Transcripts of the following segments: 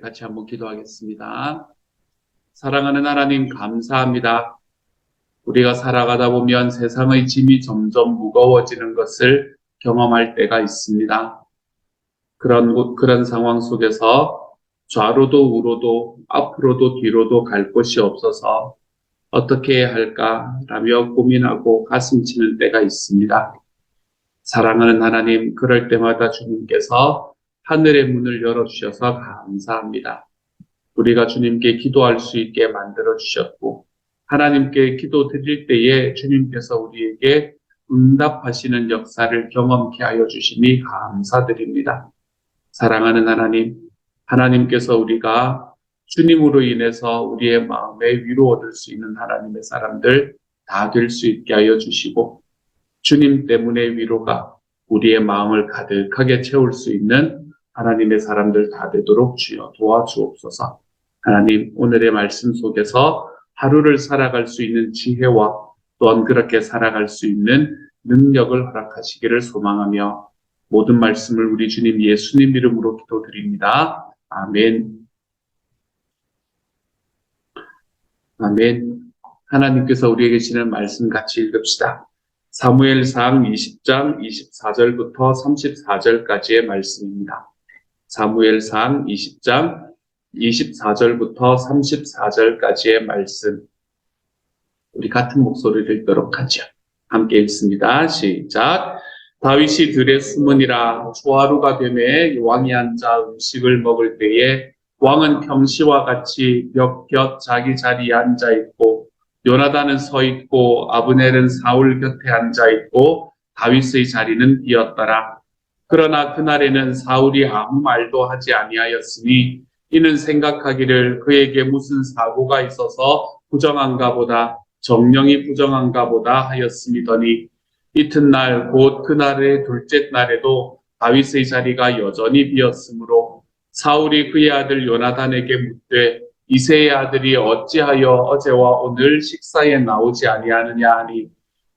우리 같이 한번 기도하겠습니다. 사랑하는 하나님 감사합니다. 우리가 살아가다 보면 세상의 짐이 점점 무거워지는 것을 경험할 때가 있습니다. 그런 상황 속에서 좌로도 우로도 앞으로도 뒤로도 갈 곳이 없어서 어떻게 해야 할까라며 고민하고 가슴 치는 때가 있습니다. 사랑하는 하나님, 그럴 때마다 주님께서 하늘의 문을 열어주셔서 감사합니다. 우리가 주님께 기도할 수 있게 만들어 주셨고, 하나님께 기도 드릴 때에 주님께서 우리에게 응답하시는 역사를 경험케 하여 주시니 감사드립니다. 사랑하는 하나님, 하나님께서 우리가 주님으로 인해서 우리의 마음에 위로 얻을 수 있는 하나님의 사람들 다 될 수 있게 하여 주시고, 주님 때문에 위로가 우리의 마음을 가득하게 채울 수 있는 하나님의 사람들 다 되도록 주여 도와주옵소서. 하나님, 오늘의 말씀 속에서 하루를 살아갈 수 있는 지혜와 또한 그렇게 살아갈 수 있는 능력을 허락하시기를 소망하며 모든 말씀을 우리 주님 예수님 이름으로 기도드립니다. 아멘. 아멘. 하나님께서 우리에게 주시는 말씀 같이 읽읍시다. 사무엘상 20장 24절부터 34절까지의 말씀입니다. 사무엘상 20장 24절부터 34절까지의 말씀. 우리 같은 목소리를 읽도록 하죠. 함께 읽습니다. 시작. 다윗이 들에 숨으니라. 초하루가 되매 왕이 앉아 음식을 먹을 때에 왕은 평시와 같이 벽 곁 자기 자리에 앉아 있고 요나단은 서 있고 아브넬은 사울 곁에 앉아 있고 다윗의 자리는 비었더라. 그러나 그날에는 사울이 아무 말도 하지 아니하였으니 이는 생각하기를 그에게 무슨 사고가 있어서 부정한가 보다, 정령이 부정한가 보다 하였음이더니 이튿날 곧 그날의 둘째 날에도 다윗의 자리가 여전히 비었으므로 사울이 그의 아들 요나단에게 묻되 이새의 아들이 어찌하여 어제와 오늘 식사에 나오지 아니하느냐 하니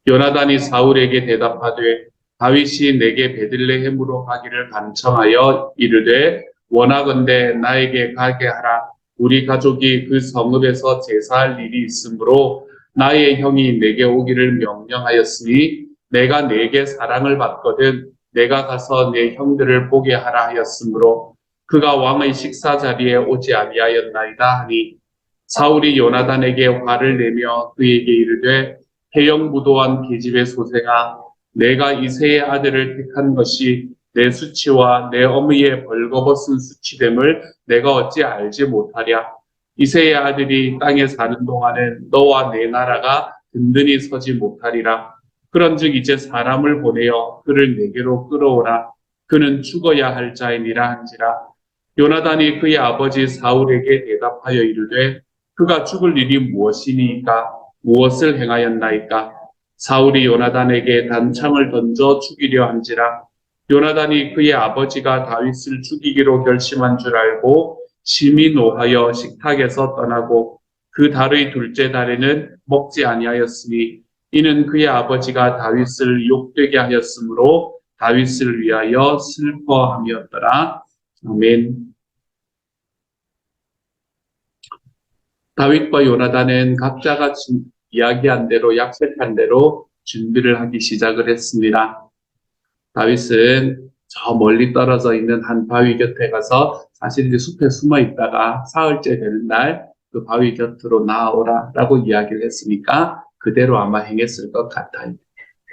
요나단이 사울에게 대답하되 다윗이 내게 베들레헴으로 가기를 간청하여 이르되 원하건대 나에게 가게 하라. 우리 가족이 그 성읍에서 제사할 일이 있으므로 나의 형이 내게 오기를 명령하였으니 내가 네게 사랑을 받거든 내가 가서 내 형들을 보게 하라 하였으므로 그가 왕의 식사 자리에 오지 아니하였나이다 하니 사울이 요나단에게 화를 내며 그에게 이르되 해영무도한 계집의 소생아 내가 이새의 아들을 택한 것이 내 수치와 내 어미의 벌거벗은 수치됨을 내가 어찌 알지 못하랴. 이새의 아들이 땅에 사는 동안은 너와 내 나라가 든든히 서지 못하리라. 그런즉 이제 사람을 보내어 그를 내게로 끌어오라. 그는 죽어야 할 자이니라 한지라. 요나단이 그의 아버지 사울에게 대답하여 이르되 그가 죽을 일이 무엇이니까 무엇을 행하였나이까. 사울이 요나단에게 단창을 던져 죽이려 한지라. 요나단이 그의 아버지가 다윗을 죽이기로 결심한 줄 알고 심히 노하여 식탁에서 떠나고 그 달의 둘째 달에는 먹지 아니하였으니 이는 그의 아버지가 다윗을 욕되게 하였으므로 다윗을 위하여 슬퍼함이었더라. 아멘. 다윗과 요나단은 각자가 이야기한 대로 약속한 대로 준비를 하기 시작을 했습니다. 다윗은 저 멀리 떨어져 있는 한 바위 곁에 가서 사실 이제 숲에 숨어 있다가 사흘째 되는 날 그 바위 곁으로 나아오라 라고 이야기를 했으니까 그대로 아마 행했을 것 같아요.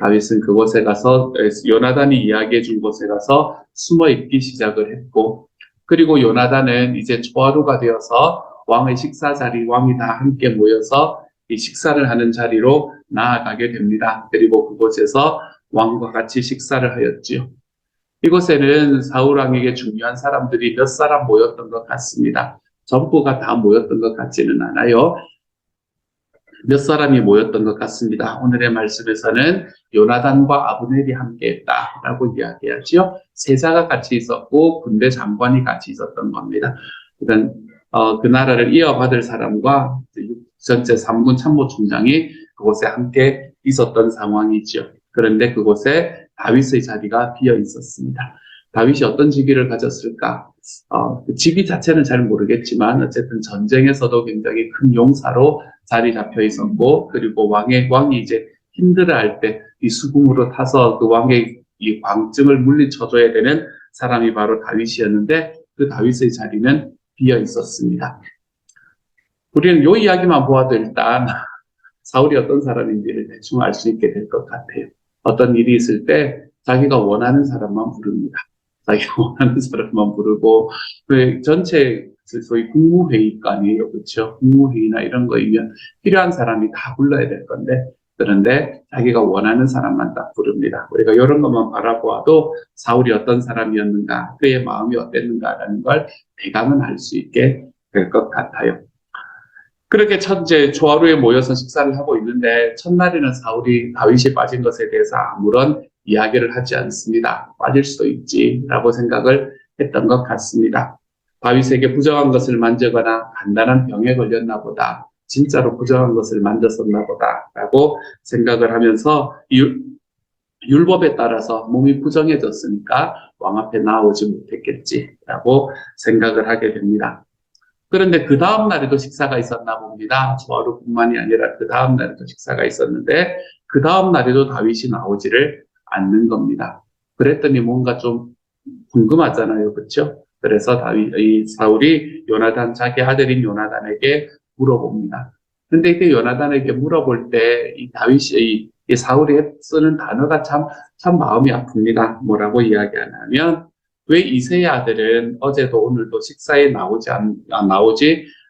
다윗은 그곳에 가서 요나단이 이야기해 준 곳에 가서 숨어 있기 시작을 했고 그리고 요나단은 이제 초하루가 되어서 왕의 식사 자리, 왕이 다 함께 모여서 이 식사를 하는 자리로 나아가게 됩니다. 그리고 그곳에서 왕과 같이 식사를 하였지요. 이곳에는 사울 왕에게 중요한 사람들이 몇 사람 모였던 것 같습니다. 전부가 다 모였던 것 같지는 않아요. 몇 사람이 모였던 것 같습니다. 오늘의 말씀에서는 요나단과 아브넬이 함께 했다라고 이야기하지요. 세자가 같이 있었고 군대 장관이 같이 있었던 겁니다. 그러니까 그 나라를 이어받을 사람과 전체 3군 참모총장이 그곳에 함께 있었던 상황이죠. 그런데 그곳에 다윗의 자리가 비어 있었습니다. 다윗이 어떤 직위를 가졌을까? 그 직위 자체는 잘 모르겠지만 어쨌든 전쟁에서도 굉장히 큰 용사로 자리 잡혀 있었고, 그리고 왕이 이제 힘들어할 때 이 수궁으로 타서 그 왕의 이 광증을 물리쳐줘야 되는 사람이 바로 다윗이었는데, 그 다윗의 자리는 비어 있었습니다. 우리는 이 이야기만 보아도 일단 사울이 어떤 사람인지를 대충 알 수 있게 될 것 같아요. 어떤 일이 있을 때 자기가 원하는 사람만 부릅니다. 자기가 원하는 사람만 부르고, 그 전체 소위 국무회의가 아니에요. 그렇죠? 국무회의나 이런 거이면 필요한 사람이 다 불러야 될 건데, 그런데 자기가 원하는 사람만 딱 부릅니다. 우리가 이런 것만 바라보아도 사울이 어떤 사람이었는가, 그의 마음이 어땠는가라는 걸 대감은 할 수 있게 될 것 같아요. 그렇게 이제 조화로에 모여서 식사를 하고 있는데, 첫날에는 사울이 다윗이 빠진 것에 대해서 아무런 이야기를 하지 않습니다. 빠질 수도 있지라고 생각을 했던 것 같습니다. 다윗에게 부정한 것을 만지거나 간단한 병에 걸렸나 보다, 진짜로 부정한 것을 만졌었나 보다라고 생각을 하면서 율법에 따라서 몸이 부정해졌으니까 왕 앞에 나오지 못했겠지라고 생각을 하게 됩니다. 그런데 그 다음 날에도 식사가 있었나 봅니다. 조화로뿐만이 아니라 그 다음 날에도 식사가 있었는데, 그 다음 날에도 다윗이 나오지를 않는 겁니다. 그랬더니 뭔가 좀 궁금하잖아요. 그렇죠? 그래서 이 사울이 자기 아들인 요나단에게 물어봅니다. 근데 이때 요나단에게 물어볼 때 이 다윗이 이 사울이 쓰는 단어가 참 마음이 아픕니다. 뭐라고 이야기하냐면, 왜 이새의 아들은 어제도 오늘도 식사에 나오지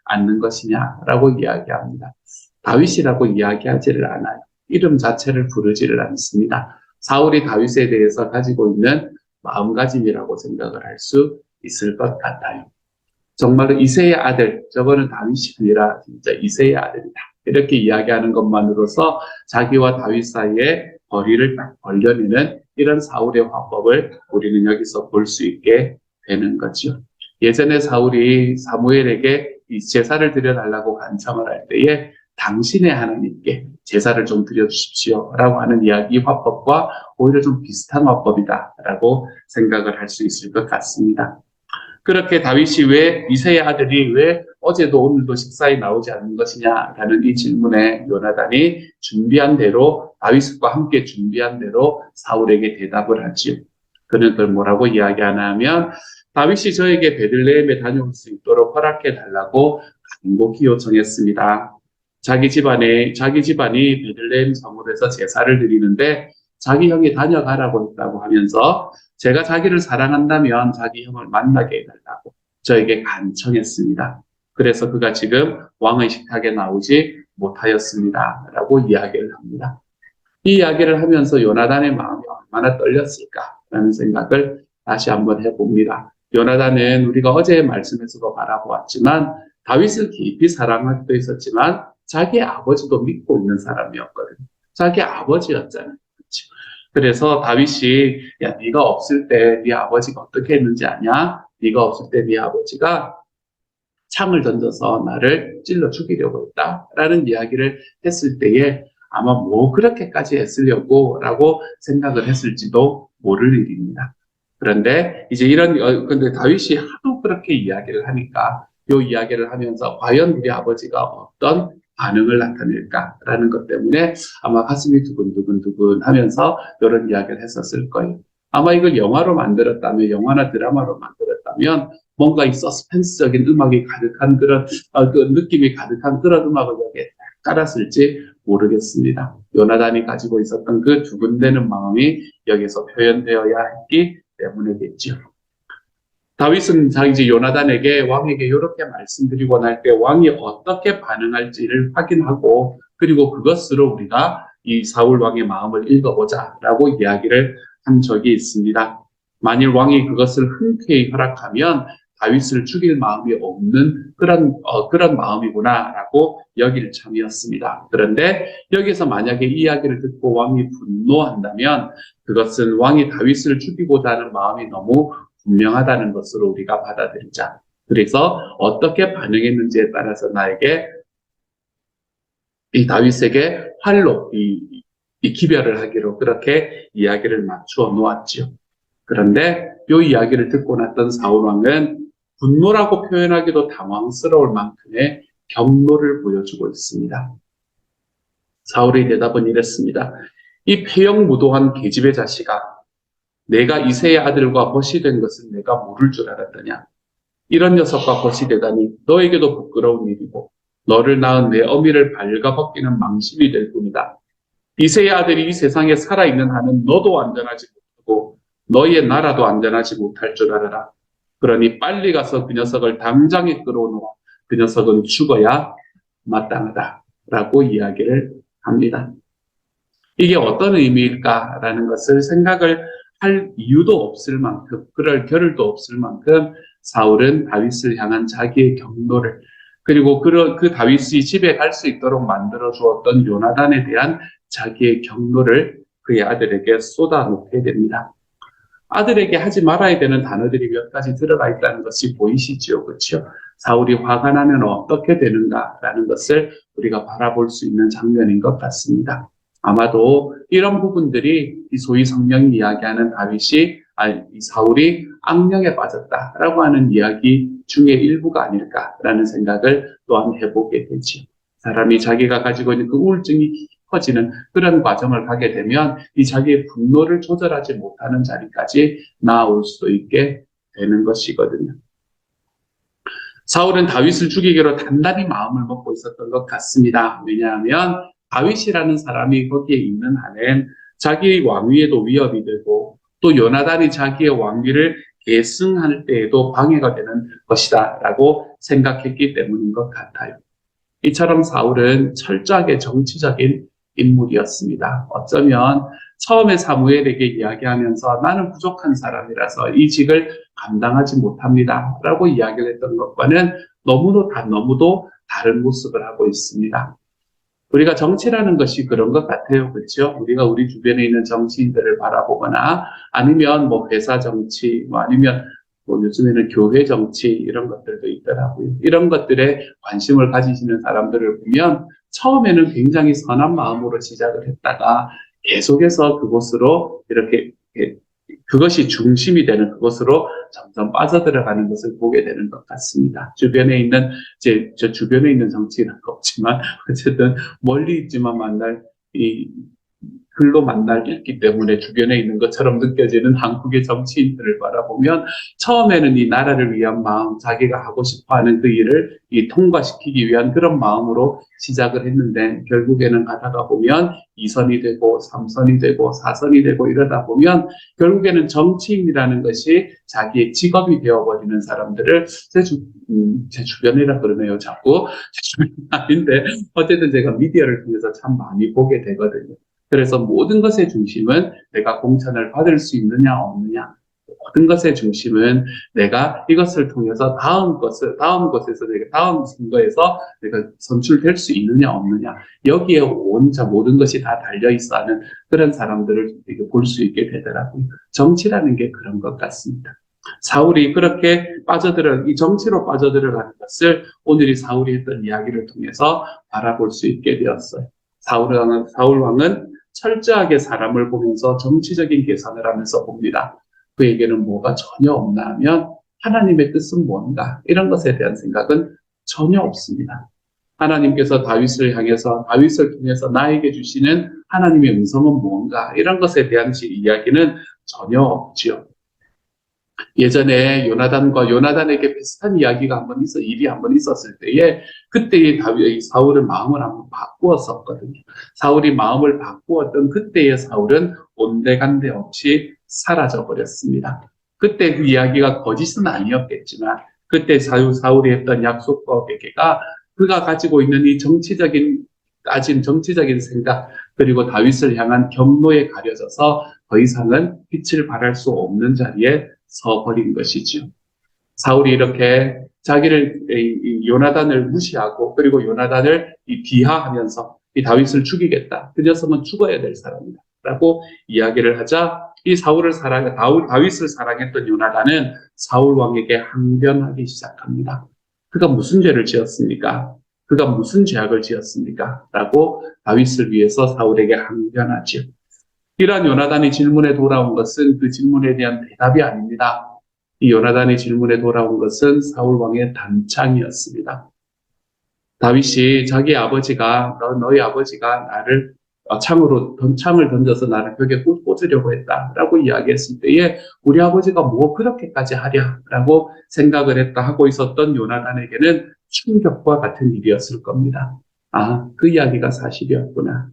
않는 것이냐라고 이야기합니다. 다윗이라고 이야기하지를 않아요. 이름 자체를 부르지를 않습니다. 사울이 다윗에 대해서 가지고 있는 마음가짐이라고 생각을 할 수 있을 것 같아요. 정말로 이새의 아들, 저거는 다윗이 아니라 진짜 이새의 아들이다, 이렇게 이야기하는 것만으로서 자기와 다윗 사이에 거리를 딱 벌려내는 이런 사울의 화법을 우리는 여기서 볼 수 있게 되는 거죠. 예전에 사울이 사무엘에게 이 제사를 드려달라고 간청을 할 때에 당신의 하나님께 제사를 좀 드려주십시오 라고 하는 이야기 화법과 오히려 좀 비슷한 화법이다 라고 생각을 할 수 있을 것 같습니다. 그렇게 다윗이 왜 이새의 아들이 왜 어제도 오늘도 식사에 나오지 않는 것이냐라는 이 질문에 요나단이 준비한 대로, 다윗과 함께 준비한 대로 사울에게 대답을 하지요. 그는 그걸 뭐라고 이야기하냐면, 다윗이 저에게 베들레헴에 다녀올 수 있도록 허락해 달라고 간곡히 요청했습니다. 자기 집안이 베들레헴 성읍에서 제사를 드리는데 자기 형이 다녀가라고 했다고 하면서, 제가 자기를 사랑한다면 자기 형을 만나게 해달라고 저에게 간청했습니다. 그래서 그가 지금 왕의 식탁에 나오지 못하였습니다 라고 이야기를 합니다. 이 이야기를 하면서 요나단의 마음이 얼마나 떨렸을까라는 생각을 다시 한번 해봅니다. 요나단은 우리가 어제의 말씀에서도 바라보았지만 다윗을 깊이 사랑하기도 했었지만 자기 아버지도 믿고 있는 사람이었거든요. 자기 아버지였잖아요. 그렇죠? 그래서 다윗이, 야, 네가 없을 때 네 아버지가 어떻게 했는지 아냐? 네가 없을 때 네 아버지가 창을 던져서 나를 찔러 죽이려고 했다라는 이야기를 했을 때에 아마 뭐 그렇게까지 했으려고 라고 생각을 했을지도 모를 일입니다. 그런데 이제 근데 다윗이 하도 그렇게 이야기를 하니까 이 이야기를 하면서 과연 우리 아버지가 어떤 반응을 나타낼까라는 것 때문에 아마 가슴이 두근두근 하면서 이런 이야기를 했었을 거예요. 아마 이걸 영화로 만들었다면, 영화나 드라마로 만들었다면 뭔가 이 서스펜스적인 음악이 가득한 그 느낌이 가득한 그런 음악을 여기에 깔았을지 모르겠습니다. 요나단이 가지고 있었던 그 두근대는 마음이 여기서 표현되어야 했기 때문이겠죠. 다윗은 이제 요나단에게, 왕에게 이렇게 말씀드리고 날 때 왕이 어떻게 반응할지를 확인하고, 그리고 그것으로 우리가 이 사울 왕의 마음을 읽어보자라고 이야기를 한 적이 있습니다. 만일 왕이 그것을 흔쾌히 허락하면 다윗을 죽일 마음이 없는 그런 마음이구나라고 여길 참이었습니다. 그런데 여기서 만약에 이 이야기를 듣고 왕이 분노한다면 그것은 왕이 다윗을 죽이고자 하는 마음이 너무 분명하다는 것으로 우리가 받아들이자. 그래서 어떻게 반응했는지에 따라서 이 다윗에게 활로 이 기별을 하기로 그렇게 이야기를 맞추어 놓았지요. 그런데 이 이야기를 듣고 났던 사울 왕은 분노라고 표현하기도 당황스러울 만큼의 경로를 보여주고 있습니다. 사울의 대답은 이랬습니다. 이 패역무도한 계집의 자식아, 내가 이새의 아들과 벗이 된 것은 내가 모를 줄 알았더냐. 이런 녀석과 벗이 되다니 너에게도 부끄러운 일이고 너를 낳은 내 어미를 발가벗기는 망신이 될 뿐이다. 이새의 아들이 이 세상에 살아있는 한은 너도 안전하지 못하고 너희의 나라도 안전하지 못할 줄 알아라. 그러니 빨리 가서 그 녀석을 당장에 끌어오너라. 그 녀석은 죽어야 마땅하다. 라고 이야기를 합니다. 이게 어떤 의미일까라는 것을 생각을 할 이유도 없을 만큼, 그럴 겨를도 없을 만큼 사울은 다윗을 향한 자기의 경로를, 그리고 그 다윗이 집에 갈 수 있도록 만들어 주었던 요나단에 대한 자기의 경로를 그의 아들에게 쏟아놓게 됩니다. 아들에게 하지 말아야 되는 단어들이 몇 가지 들어가 있다는 것이 보이시죠? 그렇죠? 사울이 화가 나면 어떻게 되는가라는 것을 우리가 바라볼 수 있는 장면인 것 같습니다. 아마도 이런 부분들이 소위 성경이 이야기하는 이 사울이 악령에 빠졌다라고 하는 이야기 중의 일부가 아닐까라는 생각을 또한 해보게 되죠. 사람이 자기가 가지고 있는 그 우울증이 커지는 그런 과정을 가게 되면 이 자기의 분노를 조절하지 못하는 자리까지 나아올 수도 있게 되는 것이거든요. 사울은 다윗을 죽이기로 단단히 마음을 먹고 있었던 것 같습니다. 왜냐하면 다윗이라는 사람이 거기에 있는 한엔 자기 왕위에도 위협이 되고 또 요나단이 자기의 왕위를 계승할 때에도 방해가 되는 것이다 라고 생각했기 때문인 것 같아요. 이처럼 사울은 철저하게 정치적인 인물이었습니다. 어쩌면 처음에 사무엘에게 이야기하면서 나는 부족한 사람이라서 이 직을 감당하지 못합니다 라고 이야기를 했던 것과는 너무도 다른 모습을 하고 있습니다. 우리가 정치라는 것이 그런 것 같아요. 그렇죠? 우리가 우리 주변에 있는 정치인들을 바라보거나 아니면 회사 정치, 아니면 요즘에는 교회 정치 이런 것들도 있더라고요. 이런 것들에 관심을 가지시는 사람들을 보면 처음에는 굉장히 선한 마음으로 시작을 했다가 계속해서 그곳으로 이렇게 그것이 중심이 되는 그것으로 점점 빠져들어가는 것을 보게 되는 것 같습니다. 주변에 있는 저 주변에 있는 정치인은 없지만 어쨌든 멀리 있지만 글로 만날 있기 때문에 주변에 있는 것처럼 느껴지는 한국의 정치인들을 바라보면 처음에는 이 나라를 위한 마음, 자기가 하고 싶어하는 그 일을 통과시키기 위한 그런 마음으로 시작을 했는데 결국에는 가다가 보면 2선이 되고 3선이 되고 4선이 되고 이러다 보면 결국에는 정치인이라는 것이 자기의 직업이 되어버리는 사람들을 제 주변이라 그러네요. 자꾸 제 주변이 아닌데 어쨌든 제가 미디어를 통해서 참 많이 보게 되거든요. 그래서 모든 것의 중심은 내가 공천을 받을 수 있느냐 없느냐, 모든 것의 중심은 내가 이것을 통해서 다음 선거에서 내가 선출될 수 있느냐 없느냐, 여기에 모든 것이 다 달려있어 하는 그런 사람들을 볼 수 있게 되더라고요. 정치라는 게 그런 것 같습니다. 사울이 그렇게 이 정치로 빠져들어가는 것을 오늘 이 사울이 했던 이야기를 통해서 바라볼 수 있게 되었어요. 사울 왕은 철저하게 사람을 보면서 정치적인 계산을 하면서 봅니다. 그에게는 뭐가 전혀 없나 하면 하나님의 뜻은 뭔가, 이런 것에 대한 생각은 전혀 없습니다. 하나님께서 다윗을 통해서 나에게 주시는 하나님의 음성은 뭔가, 이런 것에 대한 이야기는 전혀 없지요. 예전에 요나단에게 비슷한 일이 한번 있었을 때에 그때의 사울은 마음을 한번 바꾸었었거든요. 사울이 마음을 바꾸었던 그때의 사울은 온데간데 없이 사라져 버렸습니다. 그때 그 이야기가 거짓은 아니었겠지만 그때 사울이 했던 약속과 회개가 그가 가지고 있는 이 정치적인 생각, 그리고 다윗을 향한 경로에 가려져서 더 이상은 빛을 발할 수 없는 자리에 서버린 것이죠. 사울이 이렇게 요나단을 무시하고 그리고 요나단을 비하하면서 이 다윗을 죽이겠다. 그 녀석은 죽어야 될 사람이다. 라고 이야기를 하자 다윗을 사랑했던 요나단은 사울 왕에게 항변하기 시작합니다. 그가 무슨 죄를 지었습니까? 그가 무슨 죄악을 지었습니까? 라고 다윗을 위해서 사울에게 항변하죠. 이러한 요나단이 질문에 돌아온 것은 그 질문에 대한 대답이 아닙니다. 이 요나단이 질문에 돌아온 것은 사울 왕의 단창이었습니다. 다윗이 자기 아버지가 너희 아버지가 나를 창을 던져서 나를 벽에 꽂으려고 했다라고 이야기했을 때에 우리 아버지가 뭐 그렇게까지 하랴라고 생각을 했다 하고 있었던 요나단에게는 충격과 같은 일이었을 겁니다. 아, 그 이야기가 사실이었구나.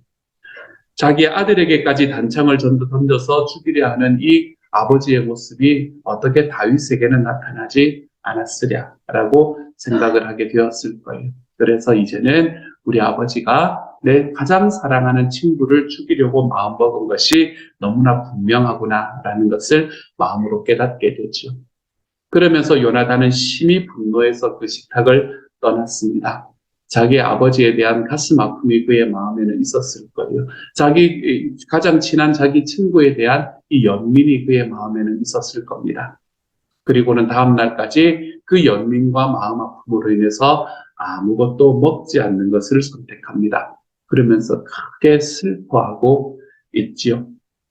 자기 아들에게까지 단창을 던져서 죽이려 하는 이 아버지의 모습이 어떻게 다윗에게는 나타나지 않았으랴라고 생각을 하게 되었을 거예요. 그래서 이제는 우리 아버지가 내 가장 사랑하는 친구를 죽이려고 마음먹은 것이 너무나 분명하구나라는 것을 마음으로 깨닫게 되죠. 그러면서 요나단은 심히 분노해서 그 식탁을 떠났습니다. 자기 아버지에 대한 가슴 아픔이 그의 마음에는 있었을 거예요. 자기 가장 친한 자기 친구에 대한 이 연민이 그의 마음에는 있었을 겁니다. 그리고는 다음 날까지 그 연민과 마음 아픔으로 인해서 아무것도 먹지 않는 것을 선택합니다. 그러면서 크게 슬퍼하고 있지요.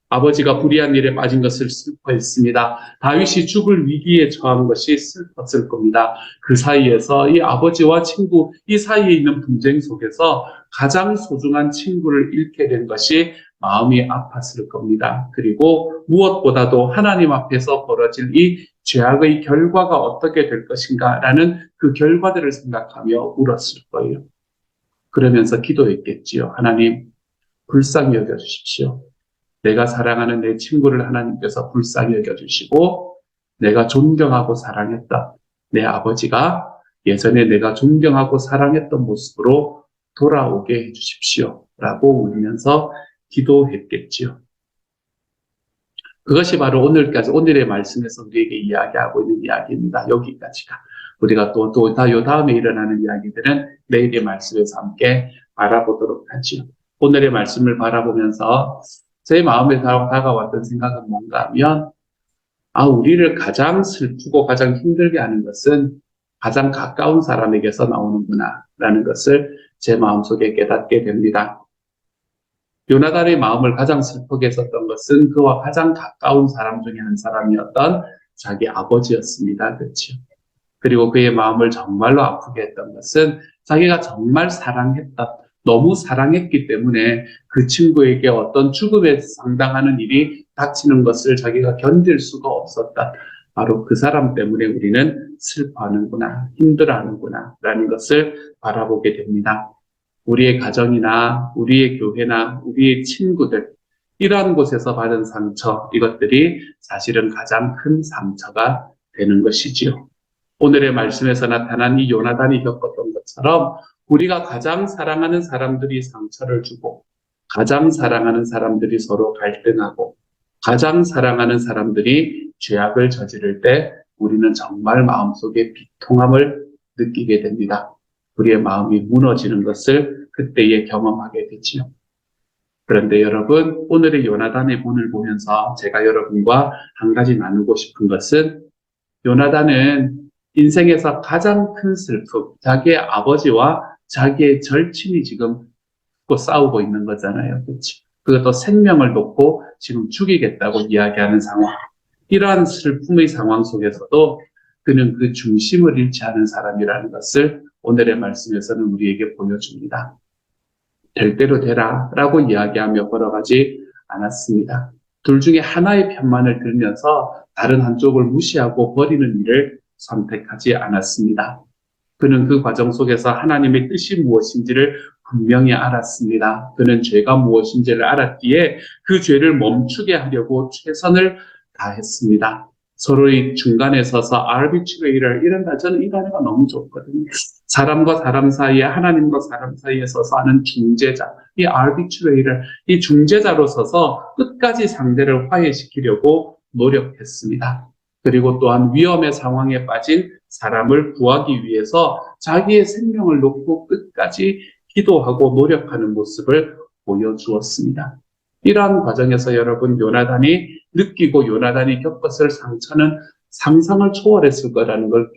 아버지가 불의한 일에 빠진 것을 슬퍼했습니다. 다윗이 죽을 위기에 처한 것이 슬펐을 겁니다. 그 사이에서 이 아버지와 친구, 이 사이에 있는 분쟁 속에서 가장 소중한 친구를 잃게 된 것이 마음이 아팠을 겁니다. 그리고 무엇보다도 하나님 앞에서 벌어질 이 죄악의 결과가 어떻게 될 것인가라는 그 결과들을 생각하며 울었을 거예요. 그러면서 기도했겠지요. 하나님, 불쌍히 여겨주십시오. 내가 사랑하는 내 친구를 하나님께서 불쌍히 여겨주시고 내가 존경하고 사랑했던 내 아버지가 예전에 내가 존경하고 사랑했던 모습으로 돌아오게 해주십시오. 라고 울면서 기도했겠지요. 그것이 바로 오늘의 말씀에서 우리에게 이야기하고 있는 이야기입니다. 여기까지가. 우리가 또 요 다음에 일어나는 이야기들은 내일의 말씀에서 함께 바라보도록 하지요. 오늘의 말씀을 바라보면서 제 마음에 다가왔던 생각은 뭔가 하면, 우리를 가장 슬프고 가장 힘들게 하는 것은 가장 가까운 사람에게서 나오는구나, 라는 것을 제 마음속에 깨닫게 됩니다. 요나단의 마음을 가장 슬프게 했었던 것은 그와 가장 가까운 사람 중에 한 사람이었던 자기 아버지였습니다. 그렇죠? 그리고 그의 마음을 정말로 아프게 했던 것은 자기가 정말 사랑했던, 너무 사랑했기 때문에 그 친구에게 어떤 죽음에 상당하는 일이 닥치는 것을 자기가 견딜 수가 없었다. 바로 그 사람 때문에 우리는 슬퍼하는구나, 힘들어하는구나 라는 것을 바라보게 됩니다. 우리의 가정이나 우리의 교회나 우리의 친구들, 이러한 곳에서 받은 상처, 이것들이 사실은 가장 큰 상처가 되는 것이지요. 오늘의 말씀에서 나타난 이 요나단이 겪었던 것처럼 우리가 가장 사랑하는 사람들이 상처를 주고 가장 사랑하는 사람들이 서로 갈등하고 가장 사랑하는 사람들이 죄악을 저지를 때 우리는 정말 마음속에 비통함을 느끼게 됩니다. 우리의 마음이 무너지는 것을 그때에 경험하게 되지요. 그런데 여러분, 오늘의 요나단의 본을 보면서 제가 여러분과 한 가지 나누고 싶은 것은 요나단은 인생에서 가장 큰 슬픔, 자기의 아버지와 자기의 절친이 지금 싸우고 있는 거잖아요. 그렇지? 그것도 생명을 놓고 지금 죽이겠다고 이야기하는 상황. 이러한 슬픔의 상황 속에서도 그는 그 중심을 잃지 않은 사람이라는 것을 오늘의 말씀에서는 우리에게 보여줍니다. 될 대로 되라 라고 이야기하며 걸어가지 않았습니다. 둘 중에 하나의 편만을 들면서 다른 한쪽을 무시하고 버리는 일을 선택하지 않았습니다. 그는 그 과정 속에서 하나님의 뜻이 무엇인지를 분명히 알았습니다. 그는 죄가 무엇인지를 알았기에 그 죄를 멈추게 하려고 최선을 다했습니다. 서로의 중간에 서서 arbitrator, 저는 이 단어가 너무 좋거든요. 사람과 사람 사이에, 하나님과 사람 사이에 서서 하는 중재자, 이 arbitrator, 이 중재자로 서서 끝까지 상대를 화해시키려고 노력했습니다. 그리고 또한 위험의 상황에 빠진 사람을 구하기 위해서 자기의 생명을 놓고 끝까지 기도하고 노력하는 모습을 보여주었습니다. 이러한 과정에서 여러분, 요나단이 느끼고 요나단이 겪었을 상처는 상상을 초월했을 거라는 걸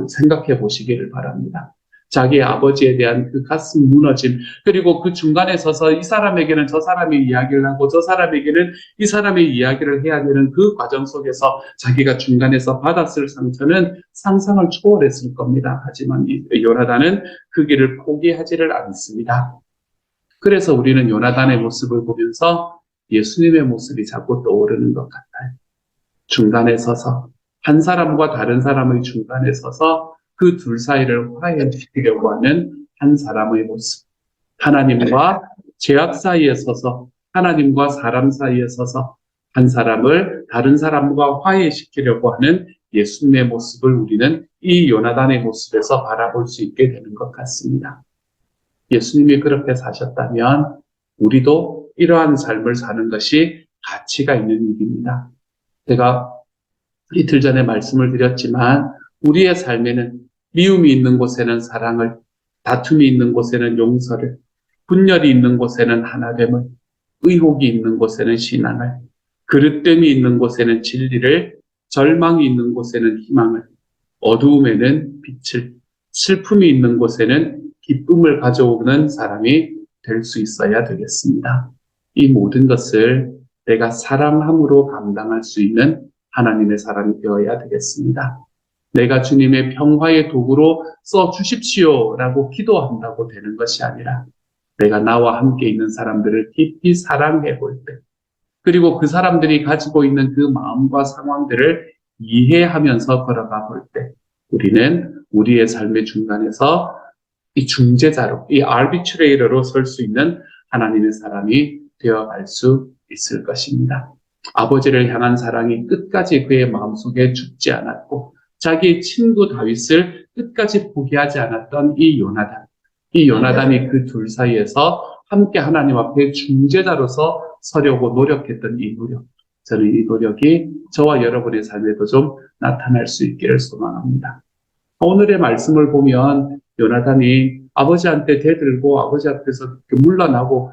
생각해 보시기를 바랍니다. 자기의 아버지에 대한 그 가슴 무너짐, 그리고 그 중간에 서서 이 사람에게는 저 사람의 이야기를 하고 저 사람에게는 이 사람의 이야기를 해야 되는 그 과정 속에서 자기가 중간에서 받았을 상처는 상상을 초월했을 겁니다. 하지만 이 요나단은 그 길을 포기하지를 않습니다. 그래서 우리는 요나단의 모습을 보면서 예수님의 모습이 자꾸 떠오르는 것 같아요. 중간에 서서, 한 사람과 다른 사람의 중간에 서서 그 둘 사이를 화해시키려고 하는 한 사람의 모습. 하나님과 죄악 사이에 서서, 하나님과 사람 사이에 서서 한 사람을 다른 사람과 화해시키려고 하는 예수님의 모습을 우리는 이 요나단의 모습에서 바라볼 수 있게 되는 것 같습니다. 예수님이 그렇게 사셨다면 우리도 이러한 삶을 사는 것이 가치가 있는 일입니다. 제가 이틀 전에 말씀을 드렸지만 우리의 삶에는 미움이 있는 곳에는 사랑을, 다툼이 있는 곳에는 용서를, 분열이 있는 곳에는 하나됨을, 의혹이 있는 곳에는 신앙을, 그릇됨이 있는 곳에는 진리를, 절망이 있는 곳에는 희망을, 어두움에는 빛을, 슬픔이 있는 곳에는 기쁨을 가져오는 사람이 될 수 있어야 되겠습니다. 이 모든 것을 내가 사랑함으로 감당할 수 있는 하나님의 사람이 되어야 되겠습니다. 내가 주님의 평화의 도구로 써 주십시오라고 기도한다고 되는 것이 아니라 내가 나와 함께 있는 사람들을 깊이 사랑해 볼 때, 그리고 그 사람들이 가지고 있는 그 마음과 상황들을 이해하면서 걸어가 볼 때 우리는 우리의 삶의 중간에서 이 중재자로, 이 아비트레이터로 설 수 있는 하나님의 사람이 되어갈 수 있을 것입니다. 아버지를 향한 사랑이 끝까지 그의 마음속에 죽지 않았고 자기의 친구 다윗을 끝까지 포기하지 않았던 이 요나단이 그 둘 사이에서 함께 하나님 앞에 중재자로서 서려고 노력했던 이 노력, 저는 이 노력이 저와 여러분의 삶에도 좀 나타날 수 있기를 소망합니다. 오늘의 말씀을 보면 요나단이 아버지한테 대들고 아버지 앞에서 물러나고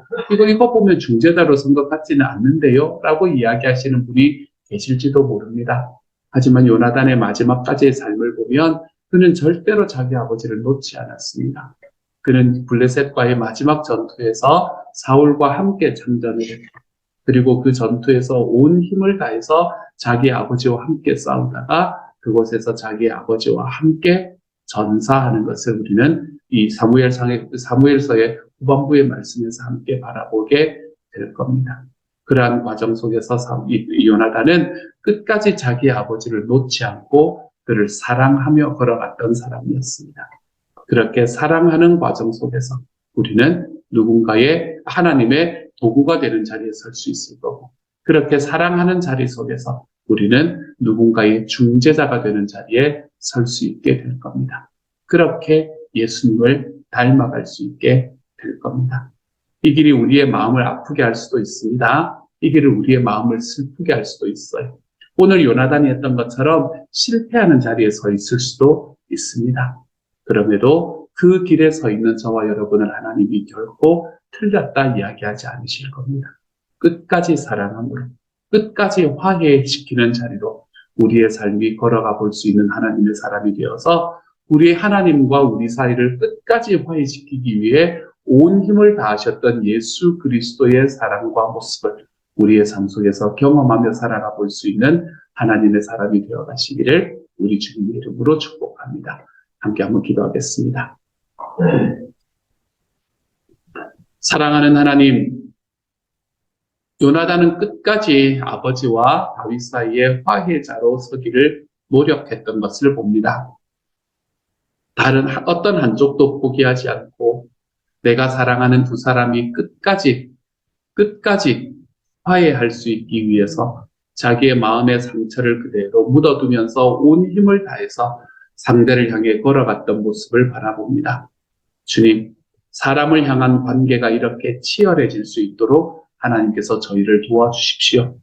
이거 보면 중재자로 선 것 같지는 않는데요 라고 이야기하시는 분이 계실지도 모릅니다. 하지만 요나단의 마지막까지의 삶을 보면 그는 절대로 자기 아버지를 놓지 않았습니다. 그는 블레셋과의 마지막 전투에서 사울과 함께 참전을 했고, 그리고 그 전투에서 온 힘을 다해서 자기 아버지와 함께 싸우다가 그곳에서 자기 아버지와 함께 전사하는 것을 우리는 이 사무엘서의 후반부의 말씀에서 함께 바라보게 될 겁니다. 그러한 과정 속에서 요나단은 끝까지 자기 아버지를 놓지 않고 그를 사랑하며 걸어갔던 사람이었습니다. 그렇게 사랑하는 과정 속에서 우리는 누군가의 하나님의 도구가 되는 자리에 설 수 있을 거고, 그렇게 사랑하는 자리 속에서 우리는 누군가의 중재자가 되는 자리에 설 수 있게 될 겁니다. 그렇게 예수님을 닮아갈 수 있게 될 겁니다. 이 길이 우리의 마음을 아프게 할 수도 있습니다. 이 길이 우리의 마음을 슬프게 할 수도 있어요. 오늘 요나단이 했던 것처럼 실패하는 자리에 서 있을 수도 있습니다. 그럼에도 그 길에 서 있는 저와 여러분을 하나님이 결코 틀렸다 이야기하지 않으실 겁니다. 끝까지 사랑함으로, 끝까지 화해시키는 자리로 우리의 삶이 걸어가 볼 수 있는 하나님의 사람이 되어서 우리의 하나님과 우리 사이를 끝까지 화해시키기 위해 온 힘을 다하셨던 예수 그리스도의 사랑과 모습을 우리의 삶 속에서 경험하며 살아가 볼 수 있는 하나님의 사람이 되어 가시기를 우리 주님의 이름으로 축복합니다. 함께 한번 기도하겠습니다. 사랑하는 하나님, 요나단은 끝까지 아버지와 다윗 사이의 화해자로 서기를 노력했던 것을 봅니다. 다른 어떤 한쪽도 포기하지 않고 내가 사랑하는 두 사람이 끝까지 화해할 수 있기 위해서 자기의 마음의 상처를 그대로 묻어두면서 온 힘을 다해서 상대를 향해 걸어갔던 모습을 바라봅니다. 주님, 사람을 향한 관계가 이렇게 치열해질 수 있도록 하나님께서 저희를 도와주십시오.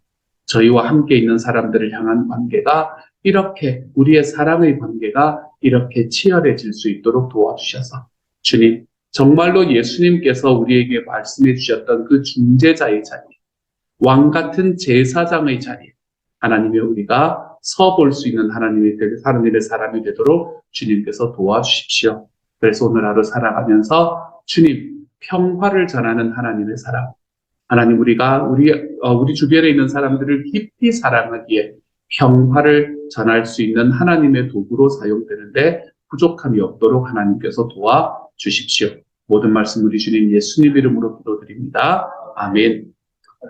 저희와 함께 있는 사람들을 향한 관계가 이렇게, 우리의 사랑의 관계가 이렇게 치열해질 수 있도록 도와주셔서 주님, 정말로 예수님께서 우리에게 말씀해 주셨던 그 중재자의 자리, 왕 같은 제사장의 자리, 하나님의 우리가 서 볼 수 있는 하나님의 사람이 되도록 주님께서 도와주십시오. 그래서 오늘 하루 살아가면서 주님 평화를 전하는 하나님의 사랑, 하나님 우리 주변에 있는 사람들을 깊이 사랑하기에 평화를 전할 수 있는 하나님의 도구로 사용되는데 부족함이 없도록 하나님께서 도와주십시오. 모든 말씀 우리 주님 예수님 이름으로 기도드립니다. 아멘.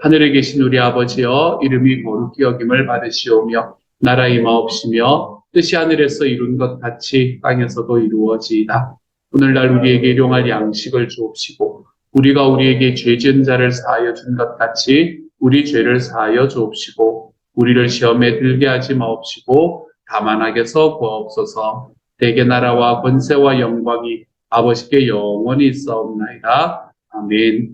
하늘에 계신 우리 아버지여, 이름이 거룩히 여김을 받으시오며 나라 임하옵시며 뜻이 하늘에서 이룬 것 같이 땅에서도 이루어지이다. 오늘날 우리에게 일용할 양식을 주옵시고 우리가 우리에게 죄 지은 자를 사하여 준 것 같이 우리 죄를 사하여 주옵시고 우리를 시험에 들게 하지 마옵시고 다만 악에서 구하옵소서. 대개 나라와 권세와 영광이 아버지께 영원히 있사옵나이다. 아멘.